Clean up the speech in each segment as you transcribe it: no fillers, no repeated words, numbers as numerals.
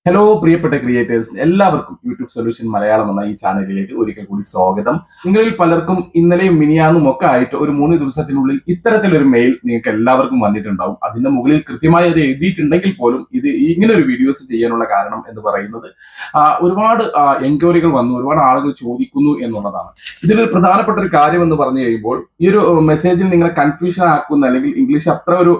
Hello പ്രിയപ്പെട്ട creators, എല്ലാവർക്കും YouTube solution Malayalam എന്ന ഈ ചാനലിലേക്ക് ഒരിക്കൽ കൂടി സ്വാഗതം. നിങ്ങളിൽ പലർക്കും ഇന്നലെയും മിനിയാന്നും ഒക്കെ ആയിട്ട് ഒരു 3 ദിവസത്തിനുള്ളിൽ ഇത്തരത്തിലൊരു മെയിൽ നിങ്ങൾക്ക് എല്ലാവർക്കും വന്നിട്ടുണ്ടാവും. അതിന്റെ മുകളിൽ കൃത്യമായി അത് എഴുതിയിട്ടുണ്ടെങ്കിൽ പോലും ഇത് ഇങ്ങനെ ഒരു വീഡിയോസ് ചെയ്യാനുള്ള കാരണം എന്ന് പറയുന്നത് ഒരുപാട് എൻക്വയറികൾ വന്നു, ഒരുപാട് ആളുകൾ ചോദിക്കുന്നു എന്നുള്ളതാണ്. ഇതിലൊരു പ്രധാനപ്പെട്ട ഒരു കാര്യം എന്ന് പറഞ്ഞു കഴിയുമ്പോൾ, ഈ ഒരു മെസ്സേജിൽ നിങ്ങളെ കൺഫ്യൂഷൻ ആക്കുന്ന, അല്ലെങ്കിൽ ഇംഗ്ലീഷ് അത്ര ഒരു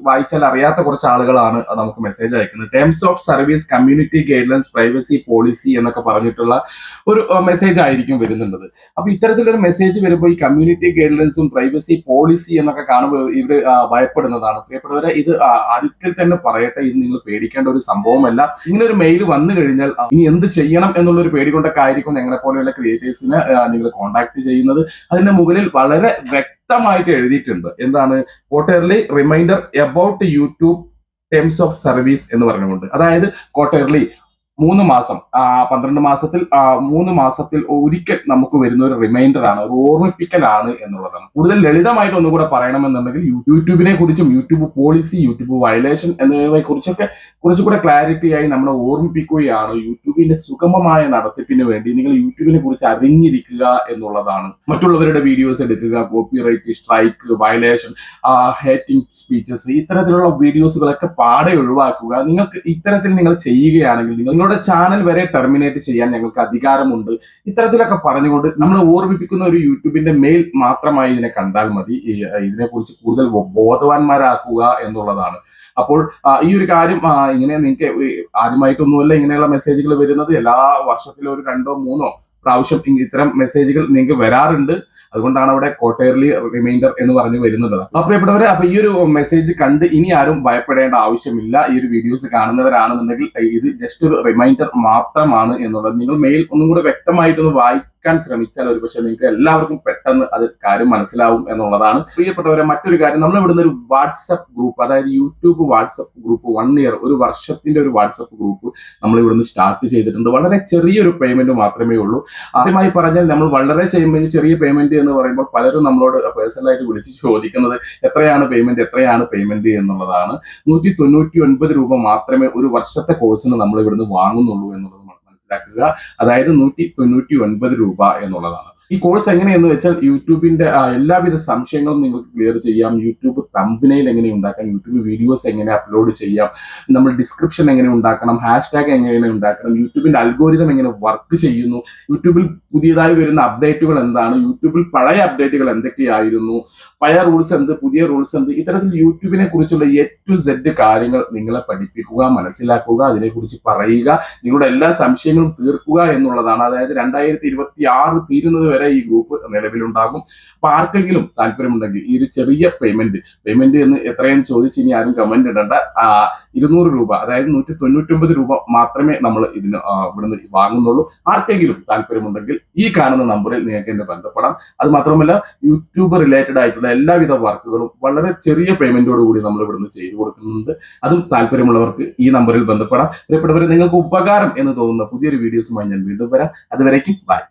വായിച്ചാൽ അറിയാത്ത കുറച്ച് ആളുകളാണ് നമുക്ക് മെസ്സേജ് അയക്കുന്നത്. Terms of service, community guidelines, privacy policy എന്നൊക്കെ പറഞ്ഞിട്ടുള്ള ഒരു മെസ്സേജ് ആയിരിക്കും വരുന്നുള്ളത്. അപ്പൊ ഇത്തരത്തിലൊരു മെസ്സേജ് വരുമ്പോൾ ഈ കമ്മ്യൂണിറ്റി ഗൈഡ്ലൈൻസും പ്രൈവസി പോളിസി എന്നൊക്കെ കാണുമ്പോൾ ഇവർ ഭയപ്പെടുന്നതാണ്. പ്രിയപ്പെട്ടവരെ, ഇത് ആദ്യത്തിൽ തന്നെ പറയട്ടെ, ഇത് നിങ്ങൾ പേടിക്കേണ്ട ഒരു സംഭവമല്ല. ഇങ്ങനെ ഒരു മെയിൽ വന്നു കഴിഞ്ഞാൽ ഇനി എന്ത് ചെയ്യണം എന്നുള്ള ഒരു പേടി കൊണ്ടൊക്കെ ആയിരിക്കും ഞങ്ങളെ പോലെയുള്ള ക്രിയേറ്റേഴ്സിനെ നിങ്ങൾ കോൺടാക്ട് ചെയ്യുന്നത്. അതിന്റെ മുകളിൽ വളരെ വ്യക്തമായിട്ട് എഴുതിയിട്ടുണ്ട്. എന്താണ്? Quarterly reminder about YouTube terms of service എന്ന് പറഞ്ഞുകൊണ്ട്. അതായത് ക്വാർട്ടർലി 3 മാസം, 12 മാസത്തിൽ 3 മാസത്തിൽ ഒരിക്കൽ നമുക്ക് വരുന്ന ഒരു റിമൈൻഡർ ആണ്, ഒരു ഓർമ്മിപ്പിക്കലാണ് എന്നുള്ളതാണ്. കൂടുതൽ ലളിതമായിട്ട് ഒന്നുകൂടെ പറയണമെന്നുണ്ടെങ്കിൽ യൂട്യൂബിനെ കുറിച്ചും യൂട്യൂബ് പോളിസി, യൂട്യൂബ് വയലേഷൻ എന്നിവയെ കുറിച്ചൊക്കെ കുറച്ചുകൂടെ ക്ലാരിറ്റി ആയി നമ്മളെ ഓർമ്മിപ്പിക്കുകയാണ്. യൂട്യൂബിന്റെ സുഗമമായ നടത്തിപ്പിന് വേണ്ടി നിങ്ങൾ യൂട്യൂബിനെ കുറിച്ച് അറിഞ്ഞിരിക്കുക എന്നുള്ളതാണ്. മറ്റുള്ളവരുടെ വീഡിയോസ് എടുക്കുക, copyright strike, violation, hating speeches, ഇത്തരത്തിലുള്ള വീഡിയോസുകളൊക്കെ പാടെ ഒഴിവാക്കുക. നിങ്ങൾക്ക് ഇത്തരത്തിൽ നിങ്ങൾ ചെയ്യുകയാണെങ്കിൽ നിങ്ങളുടെ ചാനൽ വരെ ടെർമിനേറ്റ് ചെയ്യാൻ ഞങ്ങൾക്ക് അധികാരമുണ്ട്. ഇത്തരത്തിലൊക്കെ പറഞ്ഞുകൊണ്ട് നമ്മൾ ഓർമ്മിപ്പിക്കുന്ന ഒരു യൂട്യൂബിന്റെ മെയിൽ മാത്രമായി ഇതിനെ കണ്ടാൽ മതി. ഇതിനെക്കുറിച്ച് കൂടുതൽ ബോധവാന്മാരാക്കുക എന്നുള്ളതാണ്. അപ്പോൾ ഈ ഒരു കാര്യം ഇങ്ങനെ നിങ്ങൾക്ക് ആദ്യമായിട്ടൊന്നുമല്ല ഇങ്ങനെയുള്ള മെസ്സേജുകൾ വരുന്നത്. എല്ലാ വർഷത്തിലും ഒരു 2-3 പ്രാവശ്യം ഇത്തരം മെസ്സേജുകൾ നിങ്ങൾക്ക് വരാറുണ്ട്. അതുകൊണ്ടാണ് അവിടെ ക്വാർട്ടർലി റിമൈൻഡർ എന്ന് പറഞ്ഞു വരുന്നത്. പ്രിയപ്പെട്ടവരെ, അപ്പൊ ഈ ഒരു മെസ്സേജ് കണ്ട് ഇനി ആരും ഭയപ്പെടേണ്ട ആവശ്യമില്ല. ഈ ഒരു വീഡിയോസ് കാണുന്നവരാണെന്നുണ്ടെങ്കിൽ ഇത് ജസ്റ്റ് ഒരു റിമൈൻഡർ മാത്രമാണ് എന്നുള്ളത്. നിങ്ങൾ മെയിൽ ഒന്നും കൂടെ വ്യക്തമായിട്ടൊന്ന് വായിക്കാൻ ശ്രമിച്ചാൽ ഒരുപക്ഷെ നിങ്ങൾക്ക് എല്ലാവർക്കും പെട്ടെന്ന് അത് കാര്യം മനസ്സിലാവും എന്നുള്ളതാണ്. പ്രിയപ്പെട്ടവരെ, മറ്റൊരു കാര്യം, നമ്മൾ ഇവിടുന്ന് ഒരു വാട്സപ്പ് ഗ്രൂപ്പ്, അതായത് യൂട്യൂബ് വാട്സപ്പ് ഗ്രൂപ്പ് 1 ഇയർ, ഒരു വർഷത്തിന്റെ ഒരു വാട്സപ്പ് ഗ്രൂപ്പ് നമ്മൾ ഇവിടുന്ന് സ്റ്റാർട്ട് ചെയ്തിട്ടുണ്ട്. വളരെ ചെറിയൊരു പേയ്മെന്റ് മാത്രമേ ഉള്ളൂ. ആദ്യമായി പറഞ്ഞാൽ, നമ്മൾ വളരെ ചെറിയ പേയ്മെന്റ് എന്ന് പറയുമ്പോൾ പലരും നമ്മളോട് പേഴ്സണലായിട്ട് വിളിച്ച് ചോദിക്കുന്നത് എത്രയാണ് പേയ്മെന്റ് എന്നുള്ളതാണ്. 199 രൂപ മാത്രമേ ഒരു വർഷത്തെ കോഴ്സിന് നമ്മൾ ഇവിടുന്ന് വാങ്ങുന്നുള്ളൂ എന്നുള്ളത് മനസ്സിലാക്കുക. അതായത് 199 രൂപ എന്നുള്ളതാണ്. ഈ കോഴ്സ് എങ്ങനെയെന്ന് വെച്ചാൽ, യൂട്യൂബിന്റെ എല്ലാവിധ സംശയങ്ങളും നിങ്ങൾക്ക് ക്ലിയർ ചെയ്യാം. യൂട്യൂബ് തംബ്നെയിൽ എങ്ങനെ ഉണ്ടാക്കാം, യൂട്യൂബ് വീഡിയോസ് എങ്ങനെ അപ്ലോഡ് ചെയ്യാം, നമ്മൾ ഡിസ്ക്രിപ്ഷൻ എങ്ങനെ ഉണ്ടാക്കണം, #ടാഗ് എങ്ങനെ ഉണ്ടാക്കണം, യൂട്യൂബിന്റെ അൽഗോരിതം എങ്ങനെ വർക്ക് ചെയ്യുന്നു, യൂട്യൂബിൽ പുതിയതായി വരുന്ന അപ്ഡേറ്റുകൾ എന്താണ്, യൂട്യൂബിൽ പഴയ അപ്ഡേറ്റുകൾ എന്തൊക്കെയായിരുന്നു, പഴയ റൂൾസ് എന്ത്, പുതിയ റൂൾസ് എന്ത്, ഇത്തരത്തിൽ യൂട്യൂബിനെ കുറിച്ചുള്ള A to Z കാര്യങ്ങൾ നിങ്ങളെ പഠിപ്പിക്കുക, മനസ്സിലാക്കുക, അതിനെക്കുറിച്ച് പറയുക, നിങ്ങളുടെ എല്ലാ സംശയങ്ങളും തീർക്കുക എന്നുള്ളതാണ്. അതായത് 2026 തീരുന്നത് വരെ ഈ ഗ്രൂപ്പ് നിലവിലുണ്ടാകും. അപ്പൊ ആർക്കെങ്കിലും താല്പര്യമുണ്ടെങ്കിൽ ഈ ഒരു ചെറിയ പേയ്മെന്റ് എന്ന് എത്രയും ചോദിച്ച് ഇനി ആരും കമന്റ് ഇടണ്ട. 200 രൂപ, അതായത് 199 രൂപ മാത്രമേ നമ്മൾ ഇതിന് ഇവിടുന്ന് വാങ്ങുന്നുള്ളൂ. ആർക്കെങ്കിലും താല്പര്യമുണ്ടെങ്കിൽ ഈ കാണുന്ന നമ്പറിൽ നിങ്ങൾക്ക് എന്നെ ബന്ധപ്പെടാം. അത് മാത്രമല്ല, യൂട്യൂബ് റിലേറ്റഡ് ആയിട്ടുള്ള എല്ലാവിധ വർക്കുകളും വളരെ ചെറിയ പേയ്മെന്റോട് കൂടി നമ്മൾ ഇവിടുന്ന് ചെയ്തു കൊടുക്കുന്നുണ്ട്. അതും താല്പര്യമുള്ളവർക്ക് ഈ നമ്പറിൽ ബന്ധപ്പെടാം. പ്രിയപ്പെട്ടവരെ, നിങ്ങൾക്ക് ഉപകാരം എന്ന് തോന്നുന്ന പുതിയൊരു വീഡിയോസുമായി ഞാൻ വീണ്ടും വരാം. അതുവരേക്കും ബൈ.